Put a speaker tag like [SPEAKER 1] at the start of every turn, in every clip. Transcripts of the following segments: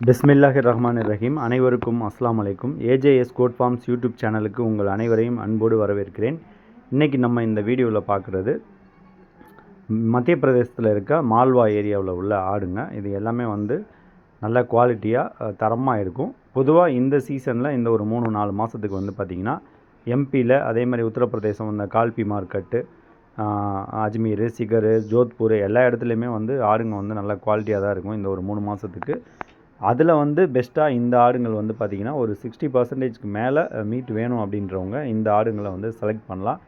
[SPEAKER 1] பிஸ்மில்லாஹிர்ரஹ்மானிர்ரஹீம். அனைவருக்கும் அஸ்ஸலாமு அலைக்கும். ஏஜேஎஸ் கோட் ஃபார்ம்ஸ் யூடியூப் சேனலுக்கு உங்கள் அனைவரையும் அன்போடு வரவேற்கிறேன். இன்றைக்கி நம்ம இந்த வீடியோவில் பார்க்குறது மத்திய பிரதேசத்தில் இருக்க மால்வா ஏரியாவில் உள்ள ஆடுங்க. இது எல்லாமே நல்ல குவாலிட்டியாக தரமாக இருக்கும். பொதுவாக இந்த சீசனில் இந்த ஒரு 3-4 மாதத்துக்கு பார்த்திங்கன்னா எம்பியில், அதே மாதிரி உத்தரப்பிரதேசம் கால்பி மார்க்கெட்டு, அஜ்மீர், சிகர், ஜோத்பூர் எல்லா இடத்துலையுமே ஆடுங்க நல்ல குவாலிட்டியாக தான் இருக்கும் இந்த ஒரு 3 மாதத்துக்கு. அதில் பெஸ்ட்டாக இந்த ஆடுங்கள் பார்த்திங்கன்னா ஒரு 60% மேலே மீட் வேணும் அப்படின்றவங்க இந்த ஆடுங்களை செலக்ட் பண்ணலாம்.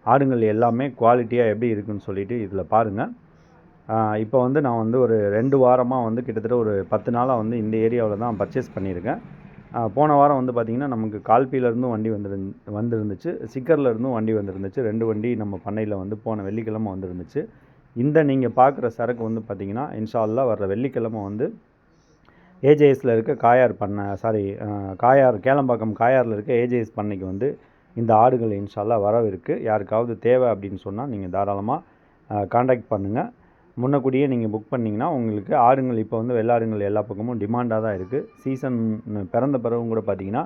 [SPEAKER 1] ஆடுங்கள் எல்லாமே குவாலிட்டியாக எப்படி இருக்குதுன்னு சொல்லிவிட்டு இதில் பாருங்கள். இப்போ நான் ஒரு 2 வாரமாக கிட்டத்தட்ட ஒரு 10 நாளாக இந்த ஏரியாவில் தான் பர்ச்சேஸ் பண்ணியிருக்கேன். போன வாரம் பார்த்திங்கன்னா நமக்கு கால்பியிலேருந்தும் வண்டி வந்துருந்துச்சு, சிக்கர்லேருந்தும் வண்டி வந்துருந்துச்சு. 2 வண்டி நம்ம பண்ணையில் போன வெள்ளிக்கிழமை வந்துருந்துச்சு. இந்த நீங்கள் பார்க்குற சரக்கு பார்த்திங்கன்னா இன்ஷா அல்லாஹ் வர்ற வெள்ளிக்கிழமை ஏஜேஎஸில் இருக்க காயார் கேளம்பாக்கம் காயாரில் இருக்க ஏஜேஎஸ் பண்ணைக்கு இந்த ஆடுகள் இன்ஷா அல்லாஹ் வரவிருக்கு. யாருக்காவது தேவை அப்படின்னு சொன்னால் நீங்கள் தாராளமாக காண்டாக்ட் பண்ணுங்கள். முன்னக்கூடியே நீங்கள் புக் பண்ணிங்கன்னா உங்களுக்கு ஆடுங்கள் இப்போ வெள்ளாடுங்கள் எல்லா பக்கமும் டிமாண்டாக தான் இருக்குது. சீசன் பிறந்த பிறகும் கூட பார்த்திங்கன்னா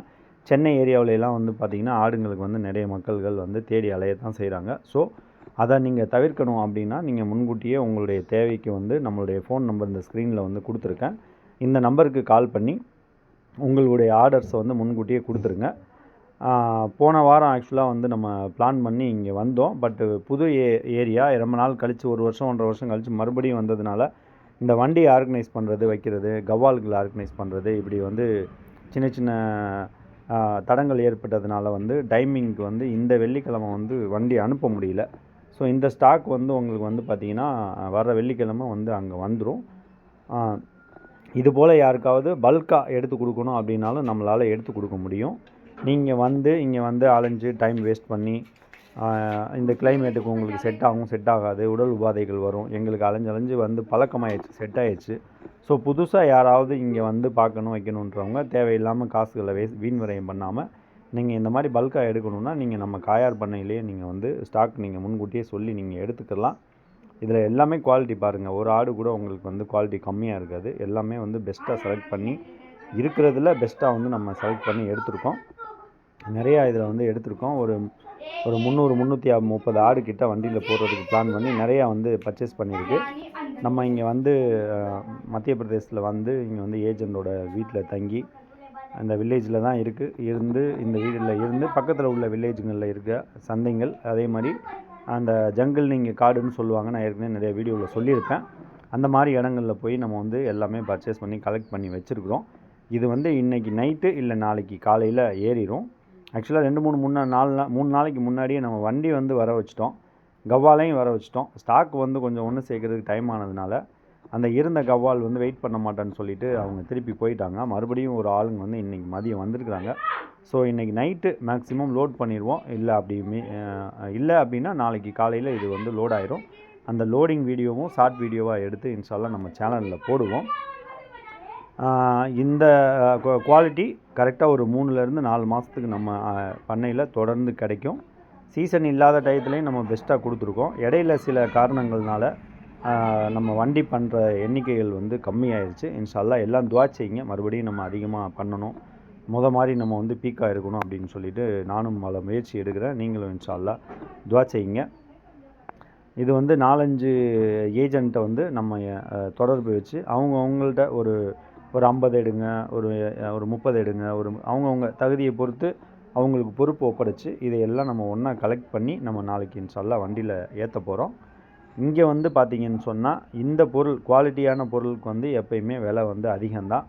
[SPEAKER 1] சென்னை ஏரியாவிலலாம் பார்த்திங்கன்னா ஆடுங்களுக்கு நிறைய மக்கள்கள் தேடி அலைய தான் செய்கிறாங்க. ஸோ அதை நீங்கள் தவிர்க்கணும் அப்படின்னா நீங்கள் முன்கூட்டியே உங்களுடைய தேவைக்கு நம்மளுடைய ஃபோன் நம்பர் இந்த ஸ்க்ரீனில் கொடுத்துருக்கேன். இந்த நம்பருக்கு கால் பண்ணி உங்களுடைய ஆர்டர்ஸை முன்கூட்டியே கொடுத்துருங்க. போன வாரம் ஆக்சுவலாக நம்ம பிளான் பண்ணி இங்கே வந்தோம். பட்டு புது ஏரியா ரொம்ப நாள் கழித்து 1 வருஷம் 1.5 வருஷம் கழித்து மறுபடியும் வந்ததுனால இந்த வண்டி ஆர்கனைஸ் பண்ணுறது, வைக்கிறது, கவால்கள் ஆர்கனைஸ் பண்ணுறது, இப்படி சின்ன சின்ன தடங்கள் ஏற்பட்டதுனால டைமிங்க்கு இந்த வெள்ளிக்கிழமை வண்டி அனுப்ப முடியல. ஸோ இந்த ஸ்டாக் உங்களுக்கு பார்த்திங்கன்னா வர வெள்ளிக்கிழமை அங்கே வந்துடும். இதுபோல் யாருக்காவது பல்காக எடுத்து கொடுக்கணும் அப்படின்னாலும் நம்மளால் எடுத்து கொடுக்க முடியும். நீங்கள் இங்கே அலைஞ்சு டைம் வேஸ்ட் பண்ணி இந்த கிளைமேட்டுக்கு உங்களுக்கு செட் ஆகாது, உடல் உபாதைகள் வரும். எங்களுக்கு அலைஞ்சு பழக்கமாகிடுச்சு, செட் ஆகிடுச்சு. ஸோ புதுசாக யாராவது இங்கே பார்க்கணும் வைக்கணுன்றவங்க தேவையில்லாமல் காசுகளை வீண் விரயம் பண்ணாமல் நீங்கள் இந்த மாதிரி பல்காக எடுக்கணுன்னா நீங்கள் நம்ம காயார் பண்ணையிலேயே நீங்கள் ஸ்டாக் நீங்கள் முன்கூட்டியே சொல்லி நீங்கள் எடுத்துக்கலாம். இதில் எல்லாமே குவாலிட்டி பாருங்கள். ஒரு ஆடு கூட உங்களுக்கு குவாலிட்டி கம்மியாக இருக்காது. எல்லாமே பெஸ்ட்டாக செலக்ட் பண்ணி இருக்கிறதுல பெஸ்ட்டாக நம்ம செலக்ட் பண்ணி எடுத்திருக்கோம். நிறையா இதில் எடுத்திருக்கோம். ஒரு 300-330 ஆடு கிட்ட வண்டியில் போடுறதுக்கு பிளான் பண்ணி நிறையா பர்ச்சேஸ் பண்ணியிருக்கு. நம்ம இங்கே மத்திய பிரதேசத்தில் இங்கே ஏஜெண்டோட வீட்டில் தங்கி அந்த வில்லேஜில் தான் இந்த வீட்டில் இருந்து பக்கத்தில் உள்ள வில்லேஜுங்களில் இருக்க சந்தைகள், அதே மாதிரி அந்த ஜங்கிள் நீங்கள் காடுன்னு சொல்லுவாங்க. நான் ஏற்கனவே நிறைய வீடியோவில் சொல்லியிருப்பேன். அந்த மாதிரி இடங்களில் போய் நம்ம எல்லாமே பர்ச்சேஸ் பண்ணி கலெக்ட் பண்ணி வச்சுருக்குறோம். இது இன்றைக்கி நைட்டு இல்லை நாளைக்கு காலையில் ஏறிடும். ஆக்சுவலாக 3 நாளைக்கு முன்னாடியே நம்ம வண்டி வர வச்சிட்டோம், கவ்வாலையும் வர வச்சிட்டோம். ஸ்டாக் கொஞ்சம் ஒன்று சேர்க்கறதுக்கு டைம் ஆனதுனால அந்த இருந்த கவ்வால் வெயிட் பண்ண மாட்டேன்னு சொல்லிவிட்டு அவங்க திருப்பி போயிட்டாங்க. மறுபடியும் ஒரு ஆளுங்க இன்றைக்கி மதியம் வந்திருக்கிறாங்க. ஸோ இன்றைக்கி நைட்டு மேக்ஸிமம் லோட் பண்ணிடுவோம். இல்லை அப்படின்னா நாளைக்கு காலையில் இது லோட் ஆயிரும். அந்த லோடிங் வீடியோவும் ஷார்ட் வீடியோவாக எடுத்து இன்ஷா அல்லாஹ் நம்ம சேனலில் போடுவோம். இந்த குவாலிட்டி கரெக்டாக ஒரு 3-4 மாதத்துக்கு நம்ம பண்ணையில் தொடர்ந்து கிடைக்கும். சீசன் இல்லாத டயத்துலேயும் நம்ம பெஸ்ட்டாக கொடுத்துருக்கோம். இடையில சில காரணங்கள்னால நம்ம வண்டி பண்ணுற எண்ணிக்கைகள் கம்மியாயிருச்சு. இன்ஷா அல்லாஹ் எல்லாம் துஆ செய்யுங்க. மறுபடியும் நம்ம அதிகமாக பண்ணணும், மாதிரி நம்ம பீக்காக இருக்கணும் அப்படின்னு சொல்லிட்டு நானும் பல முயற்சி எடுக்கிறேன். நீங்களும் இன்ஷா அல்லாஹ் துஆ செய்யுங்க. இது 4-5 ஏஜெண்ட்டை நம்ம தொடர்பு வச்சு அவங்கள்ட்ட ஒரு 50 எடுங்க, ஒரு 30 எடுங்க, அவங்கவுங்க தகுதியை பொறுத்து அவங்களுக்கு பொறுப்பு ஒப்படைச்சு இதையெல்லாம் நம்ம ஒன்றா கலெக்ட் பண்ணி நம்ம நாளைக்கு இன்ஷா அல்லாஹ் வண்டியில் ஏற்ற போகிறோம். இங்கே பார்த்திங்கன்னு சொன்னால் இந்த பொருள் குவாலிட்டியான பொருளுக்கு எப்பயுமே விலை அதிகம்தான்.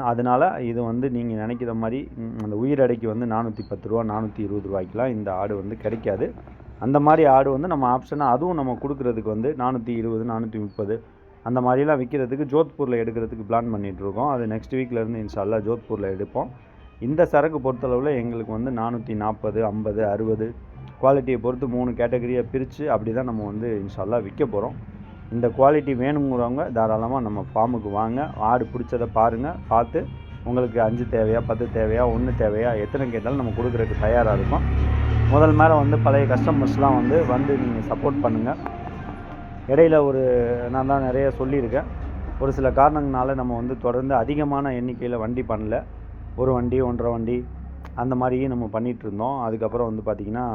[SPEAKER 1] அதனால் இது நீங்கள் நினைக்கிற மாதிரி அந்த உயிரடைக்கு 410 ரூபா 420 ரூபாய்க்கெலாம் இந்த ஆடு கிடைக்காது. அந்த மாதிரி ஆடு நம்ம ஆப்ஷனாக அதுவும் நம்ம கொடுக்குறதுக்கு 420 430 அந்த மாதிரிலாம் விற்கிறதுக்கு ஜோத்பூரில் எடுக்கிறதுக்கு பிளான் பண்ணிகிட்ருக்கோம். அது நெக்ஸ்ட் வீக்லேருந்து இன்ஷா அல்லாஹ் ஜோத்பூரில் எடுப்போம். இந்த சரக்கு பொறுத்தளவில் எங்களுக்கு 440 50 60 குவாலிட்டியை பொறுத்து 3 கேட்டகரியாக பிரித்து அப்படி தான் நம்ம இன்ஷா அல்லாஹ் விற்க போகிறோம். இந்த குவாலிட்டி வேணுங்கிறவங்க தாராளமாக நம்ம ஃபார்முக்கு வாங்க. ஆடு பிடிச்சதை பாருங்கள், பார்த்து உங்களுக்கு 5 தேவையா 10 தேவையா 1 தேவையா எத்தனை கேட்டாலும் நம்ம கொடுக்குறதுக்கு தயாராக இருக்கும். முதல் மேலே பழைய கஸ்டமர்ஸ்லாம் நீங்கள் சப்போர்ட் பண்ணுங்கள். இடையில நான் தான் நிறைய சொல்லியிருக்கேன். ஒரு சில காரணங்களால நம்ம வந்து தொடர்ந்து அதிகமான எண்ணிக்கையில் வண்டி பண்ணல. ஒரு வண்டி 1.5 வண்டி அந்த மாதிரியே நம்ம பண்ணிகிட்ருந்தோம். அதுக்கப்புறம் வந்து பார்த்திங்கன்னா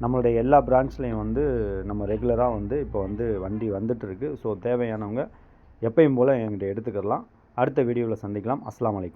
[SPEAKER 1] நம்மளுடைய எல்லா பிரான்ச்லேயும் வந்து நம்ம ரெகுலராக வந்து இப்போ வந்து வண்டி வந்துட்டுருக்கு. ஸோ தேவையானவங்க எப்பயும் போல் என்கிட்ட எடுத்துக்கிடலாம். அடுத்த வீடியோவில் சந்திக்கலாம். அஸ்ஸலாமு அலைக்கும்.